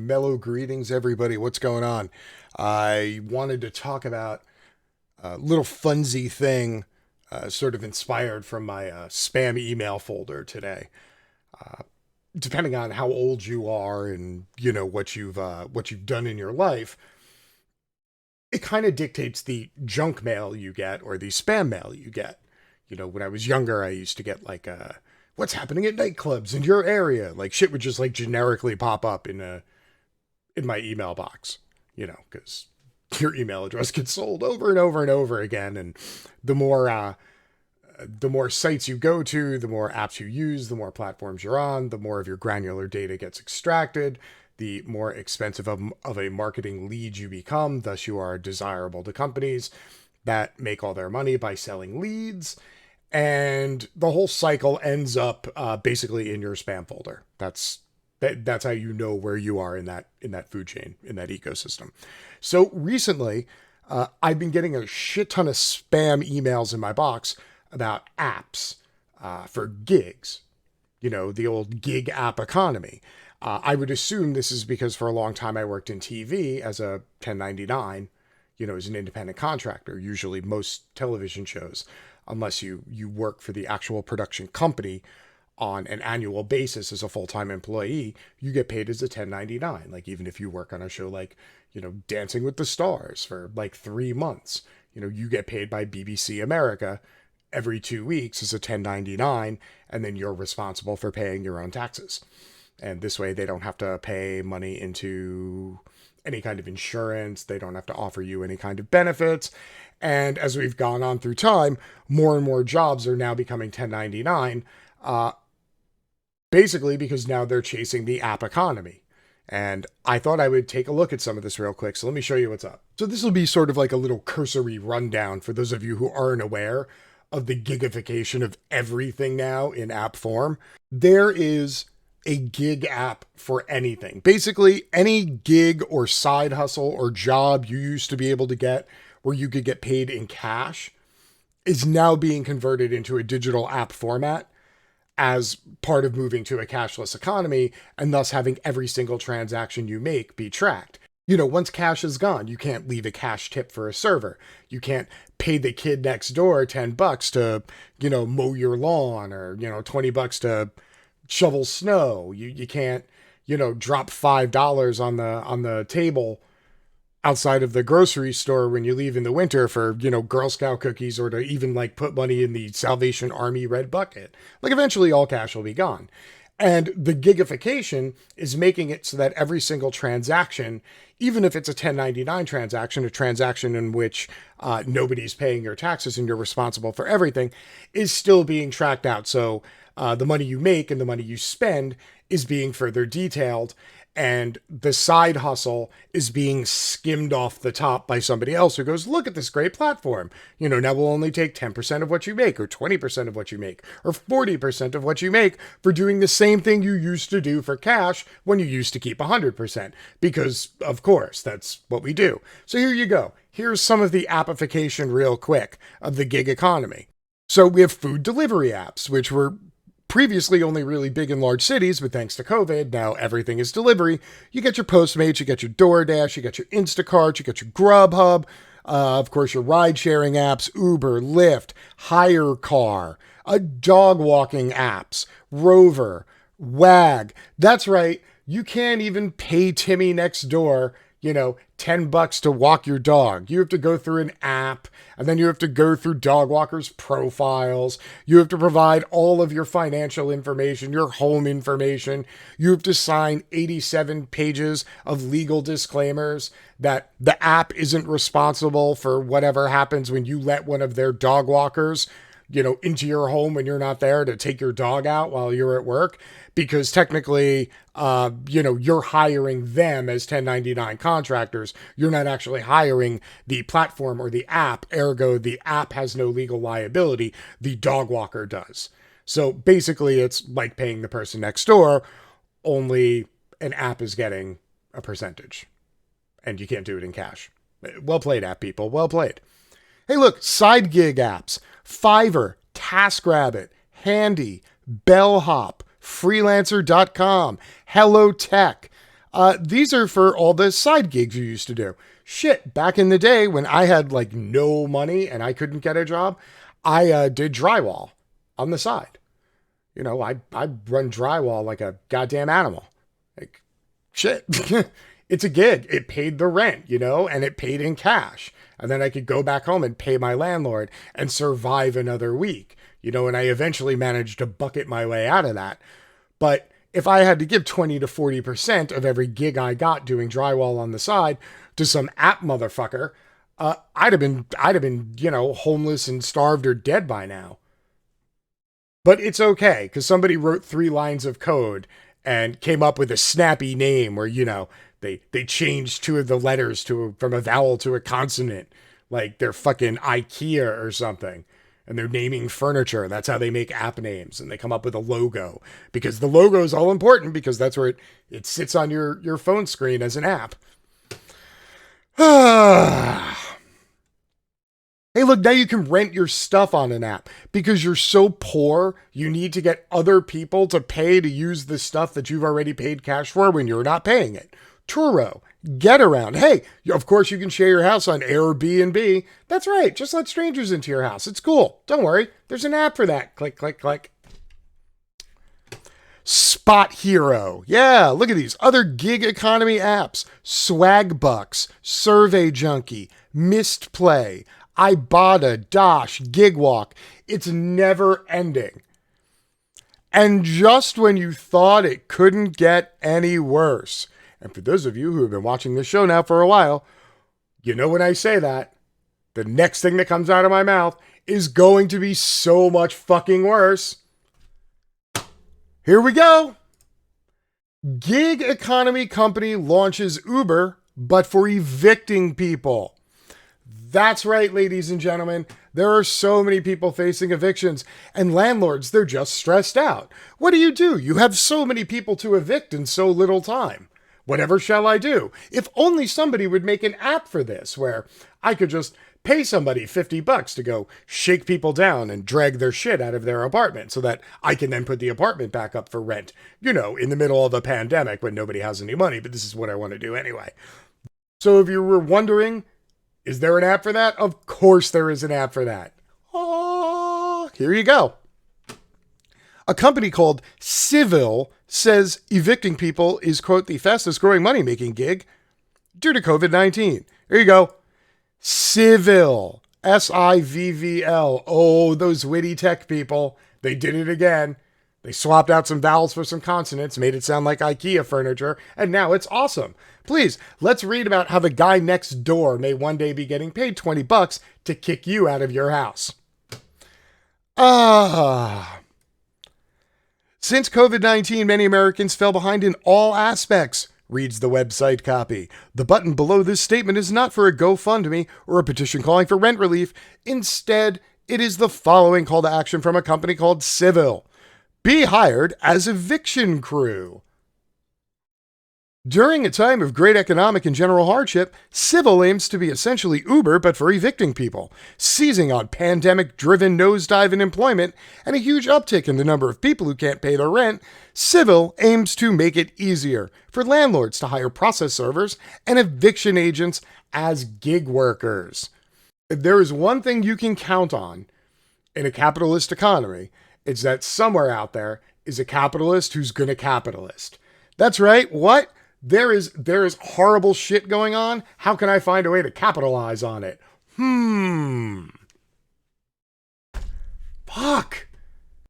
Mellow greetings, everybody. What's going on? I wanted to talk about a little funsy thing, sort of inspired from my spam email folder today. Depending on how old you are and what you've done in your life, it kind of dictates the junk mail you get or the spam mail you get. When I was younger, I used to get like what's happening at nightclubs in your area. Like shit would just like generically pop up in my email box, because your email address gets sold over and over and over again. And the more sites you go to, the more apps you use, the more platforms you're on, the more of your granular data gets extracted, the more expensive of a marketing lead you become. Thus, you are desirable to companies that make all their money by selling leads. And the whole cycle ends up basically in your spam folder. That's how you know where you are in that food chain, in that ecosystem. So recently, I've been getting a shit ton of spam emails in my box about apps for gigs. The old gig app economy. I would assume this is because for a long time I worked in TV as a 1099, as an independent contractor. Usually most television shows, unless you work for the actual production company on an annual basis as a full-time employee, you get paid as a 1099. Like even if you work on a show like, Dancing with the Stars for like 3 months, you get paid by BBC America every 2 weeks as a 1099, and then you're responsible for paying your own taxes. And this way they don't have to pay money into any kind of insurance. They don't have to offer you any kind of benefits. And as we've gone on through time, more and more jobs are now becoming 1099, basically because now they're chasing the app economy. And I thought I would take a look at some of this real quick. So let me show you what's up. So this will be sort of like a little cursory rundown for those of you who aren't aware of the gigification of everything now in app form. There is a gig app for anything. Basically, any gig or side hustle or job you used to be able to get where you could get paid in cash is now being converted into a digital app format as part of moving to a cashless economy, and thus having every single transaction you make be tracked. Once cash is gone, you can't leave a cash tip for a server. You can't pay the kid next door $10 to, mow your lawn, or, $20 to shovel snow. You can't, drop $5 on the table outside of the grocery store when you leave in the winter for, Girl Scout cookies, or to even like put money in the Salvation Army red bucket. Like eventually all cash will be gone. And the gigification is making it so that every single transaction, even if it's a 1099 transaction, a transaction in which nobody's paying your taxes and you're responsible for everything, is still being tracked out. So the money you make and the money you spend is being further detailed, and the side hustle is being skimmed off the top by somebody else who goes, look at this great platform. Now we'll only take 10% of what you make, or 20% of what you make, or 40% of what you make for doing the same thing you used to do for cash when you used to keep 100%. Because, of course, that's what we do. So here you go. Here's some of the appification real quick of the gig economy. So we have food delivery apps, which were previously only really big in large cities, but thanks to COVID, now everything is delivery. You get your Postmates, you get your DoorDash, you get your Instacart, you get your Grubhub, of course your ride-sharing apps, Uber, Lyft, Hire Car, dog walking apps, Rover, Wag. That's right, you can't even pay Timmy next door, $10 to walk your dog. You have to go through an app, and then you have to go through dog walkers' profiles. You have to provide all of your financial information, your home information. You have to sign 87 pages of legal disclaimers that the app isn't responsible for whatever happens when you let one of their dog walkers, into your home when you're not there to take your dog out while you're at work, because technically, you're hiring them as 1099 contractors. You're not actually hiring the platform or the app. Ergo, the app has no legal liability. The dog walker does. So basically, it's like paying the person next door, only an app is getting a percentage. And you can't do it in cash. Well played, app people. Well played. Hey, look, side gig apps. Fiverr, TaskRabbit, Handy, Bellhop, Freelancer.com, Hello Tech, These are for all the side gigs you used to do. Shit, back in the day when I had like no money and I couldn't get a job, I did drywall on the side. You know, I run drywall like a goddamn animal. Like, shit. It's a gig. It paid the rent, you know, and it paid in cash. And then I could go back home and pay my landlord and survive another week, you know, and I eventually managed to bucket my way out of that. But if I had to give 20 to 40% of every gig I got doing drywall on the side to some app motherfucker, I'd have been, you know, homeless and starved or dead by now. But it's okay, because somebody wrote 3 lines of code and came up with a snappy name where, you know, they changed 2 of the letters from a vowel to a consonant, like they're fucking IKEA or something. And they're naming furniture. That's how they make app names. And they come up with a logo, because the logo is all important, because that's where it sits on your phone screen as an app. Hey, look, now you can rent your stuff on an app because you're so poor. You need to get other people to pay to use the stuff that you've already paid cash for when you're not paying it. Turo, Getaround. Hey, of course you can share your house on Airbnb. That's right. Just let strangers into your house. It's cool. Don't worry. There's an app for that. Click, click, click. Spot Hero. Yeah, look at these other gig economy apps. Swag Bucks, Survey Junkie, Mist Play, Ibotta, Dosh, Gigwalk. It's never ending. And just when you thought it couldn't get any worse. And for those of you who have been watching this show now for a while, you know when I say that, the next thing that comes out of my mouth is going to be so much fucking worse. Here we go. Gig economy company launches Uber, but for evicting people. That's right, ladies and gentlemen. There are so many people facing evictions, and landlords, they're just stressed out. What do? You have so many people to evict in so little time. Whatever shall I do? If only somebody would make an app for this, where I could just pay somebody $50 to go shake people down and drag their shit out of their apartment so that I can then put the apartment back up for rent, you know, in the middle of a pandemic when nobody has any money, but this is what I want to do anyway. So if you were wondering, is there an app for that? Of course there is an app for that. Oh, here you go. A company called Civvl says evicting people is, quote, the fastest growing money-making gig due to COVID-19. Here you go. Civvl. Sivvl. Oh, those witty tech people. They did it again. They swapped out some vowels for some consonants, made it sound like IKEA furniture, and now it's awesome. Please, let's read about how the guy next door may one day be getting paid $20 to kick you out of your house. Since COVID-19, many Americans fell behind in all aspects, reads the website copy. The button below this statement is not for a GoFundMe or a petition calling for rent relief. Instead, it is the following call to action from a company called Civvl. Be hired as eviction crew. During a time of great economic and general hardship, Civvl aims to be essentially Uber but for evicting people, seizing on pandemic-driven nosedive in employment and a huge uptick in the number of people who can't pay their rent. Civvl aims to make it easier for landlords to hire process servers and eviction agents as gig workers. If there is one thing you can count on in a capitalist economy, it's that somewhere out there is a capitalist who's gonna capitalist. That's right, what? There is horrible shit going on. How can I find a way to capitalize on it? Fuck.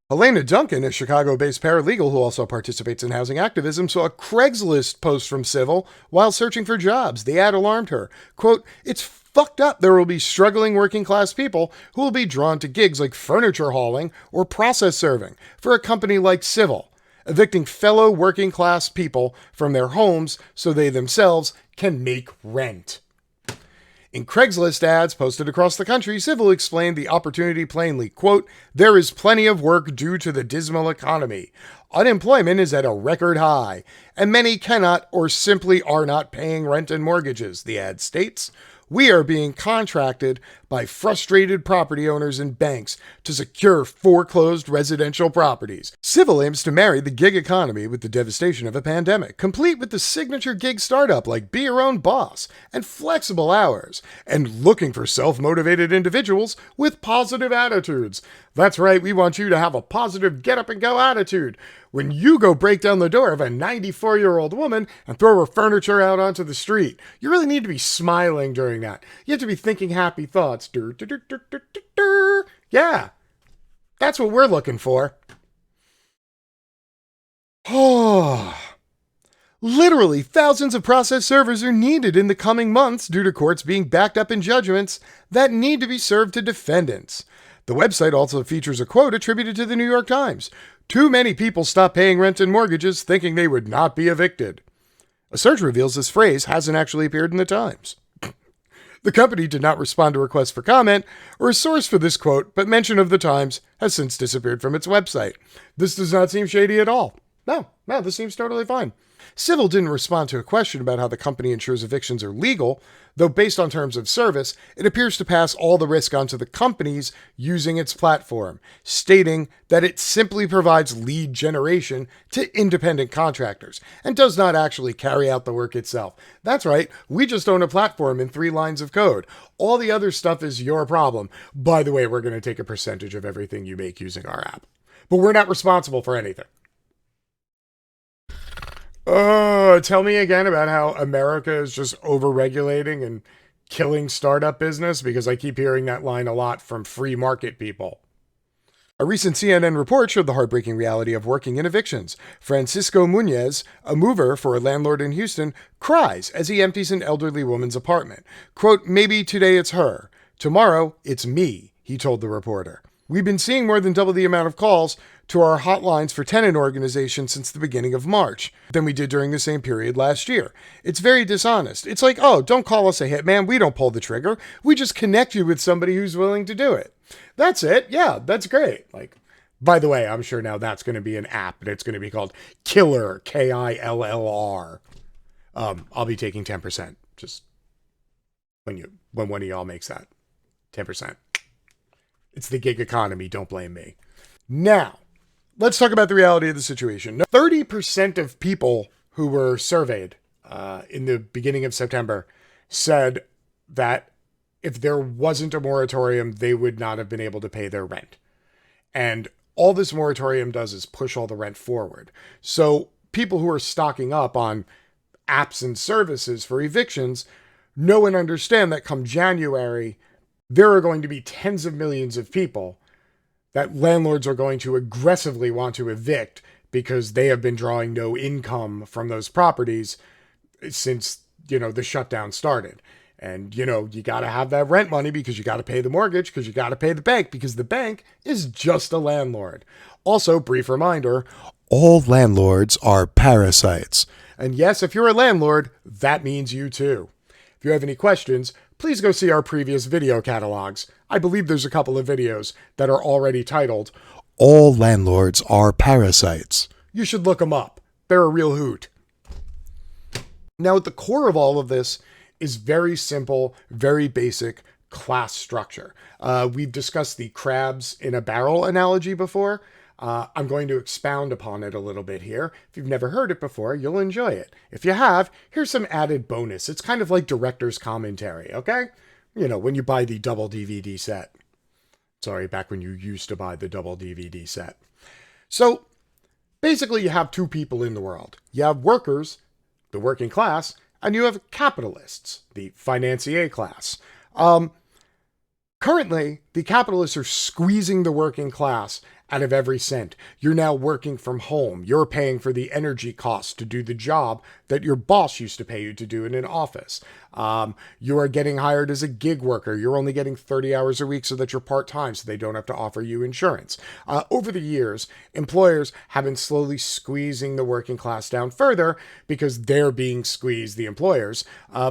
Helena Duncan, a Chicago-based paralegal who also participates in housing activism, saw a Craigslist post from Civvl while searching for jobs. The ad alarmed her. Quote, "It's fucked up. There will be struggling working-class people who will be drawn to gigs like furniture hauling or process serving for a company like Civvl, evicting fellow working-class people from their homes so they themselves can make rent." In Craigslist ads posted across the country, Civvl explained the opportunity plainly. Quote, "There is plenty of work due to the dismal economy. Unemployment is at a record high, and many cannot or simply are not paying rent and mortgages," the ad states. We are being contracted by frustrated property owners and banks to secure foreclosed residential properties. Civvl aims to marry the gig economy with the devastation of a pandemic, complete with the signature gig startup like be your own boss and flexible hours, and looking for self-motivated individuals with positive attitudes. That's right, we want you to have a positive get-up-and-go attitude when you go break down the door of a 94-year-old woman and throw her furniture out onto the street. You really need to be smiling during that. You have to be thinking happy thoughts. Yeah, that's what we're looking for. Oh. Literally, thousands of process servers are needed in the coming months due to courts being backed up in judgments that need to be served to defendants. The website also features a quote attributed to the New York Times. Too many people stopped paying rent and mortgages thinking they would not be evicted. A search reveals this phrase hasn't actually appeared in the Times. The company did not respond to requests for comment or a source for this quote, but mention of the Times has since disappeared from its website. This does not seem shady at all. No, this seems totally fine. Civvl didn't respond to a question about how the company ensures evictions are legal, though based on terms of service, it appears to pass all the risk onto the companies using its platform, stating that it simply provides lead generation to independent contractors and does not actually carry out the work itself. That's right, we just own a platform in 3 lines of code. All the other stuff is your problem. By the way, we're going to take a percentage of everything you make using our app, but we're not responsible for anything. Tell me again about how America is just over-regulating and killing startup business, because I keep hearing that line a lot from free market people. A recent CNN report showed the heartbreaking reality of working in evictions. Francisco Muñez, a mover for a landlord in Houston, cries as he empties an elderly woman's apartment. Quote, "Maybe today it's her. Tomorrow it's me," he told the reporter. "We've been seeing more than double the amount of calls to our hotlines for tenant organizations since the beginning of March than we did during the same period last year. It's very dishonest. It's like, oh, don't call us a hitman. We don't pull the trigger. We just connect you with somebody who's willing to do it. That's it. Yeah, that's great." Like, by the way, I'm sure now that's going to be an app, and it's going to be called Killer, Killr. I'll be taking 10%. Just when one of y'all makes that 10%. It's the gig economy. Don't blame me. Now, let's talk about the reality of the situation. 30% of people who were surveyed in the beginning of September said that if there wasn't a moratorium, they would not have been able to pay their rent. And all this moratorium does is push all the rent forward. So people who are stocking up on apps and services for evictions know and understand that come January, there are going to be tens of millions of people that landlords are going to aggressively want to evict because they have been drawing no income from those properties since, the shutdown started. And, you got to have that rent money because you got to pay the mortgage, because you got to pay the bank, because the bank is just a landlord. Also, brief reminder, all landlords are parasites. And yes, if you're a landlord, that means you too. If you have any questions, please go see our previous video catalogs. I believe there's a couple of videos that are already titled, "All Landlords Are Parasites." You should look them up. They're a real hoot. Now, at the core of all of this is very simple, very basic class structure. We've discussed the crabs in a barrel analogy before. I'm going to expound upon it a little bit here. If you've never heard it before, you'll enjoy it. If you have, here's some added bonus. It's kind of like director's commentary, okay? When you buy the double DVD set. Sorry, back when you used to buy the double DVD set. So, basically you have 2 people in the world. You have workers, the working class, and you have capitalists, the financier class. Currently, the capitalists are squeezing the working class out of every cent. You're now working from home. You're paying for the energy costs to do the job that your boss used to pay you to do in an office. You are getting hired as a gig worker. You're only getting 30 hours a week so that you're part-time, so they don't have to offer you insurance. Over the years, employers have been slowly squeezing the working class down further because they're being squeezed, the employers,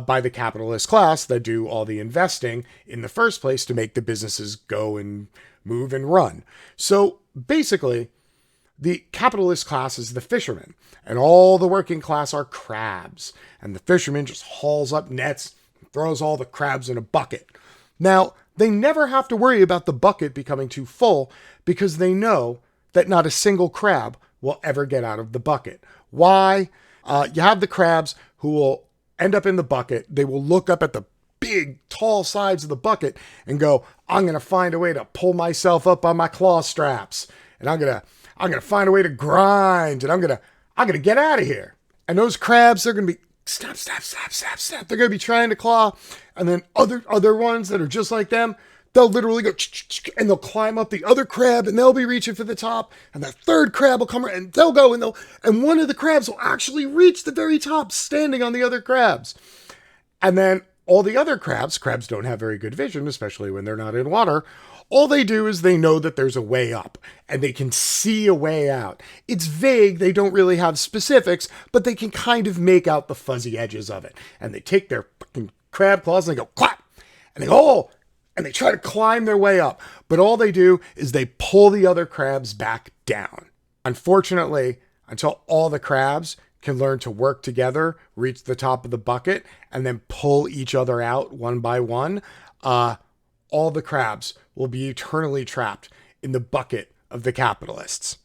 by the capitalist class that do all the investing in the first place to make the businesses go and move and run. So basically, the capitalist class is the fishermen, and all the working class are crabs. And the fisherman just hauls up nets, throws all the crabs in a bucket. Now, they never have to worry about the bucket becoming too full because they know that not a single crab will ever get out of the bucket. Why? You have the crabs who will end up in the bucket. They will look up at the big, tall sides of the bucket and go, I'm going to find a way to pull myself up on my claw straps. And I'm going to find a way to grind. And I'm going to get out of here. And those crabs, they're going to be snap, snap, snap, snap, snap. They're going to be trying to claw. And then other ones that are just like them, they'll literally go and they'll climb up the other crab and they'll be reaching for the top. And the third crab will come and they'll go and one of the crabs will actually reach the very top standing on the other crabs. And then all the other crabs don't have very good vision, especially when they're not in water. All they do is they know that there's a way up and they can see a way out. It's vague. They don't really have specifics, but they can kind of make out the fuzzy edges of it. And they take their fucking crab claws and they go clap and they go, oh, and they try to climb their way up. But all they do is they pull the other crabs back down. Unfortunately, until all the crabs can learn to work together, reach the top of the bucket, and then pull each other out one by one, all the crabs will be eternally trapped in the bucket of the capitalists.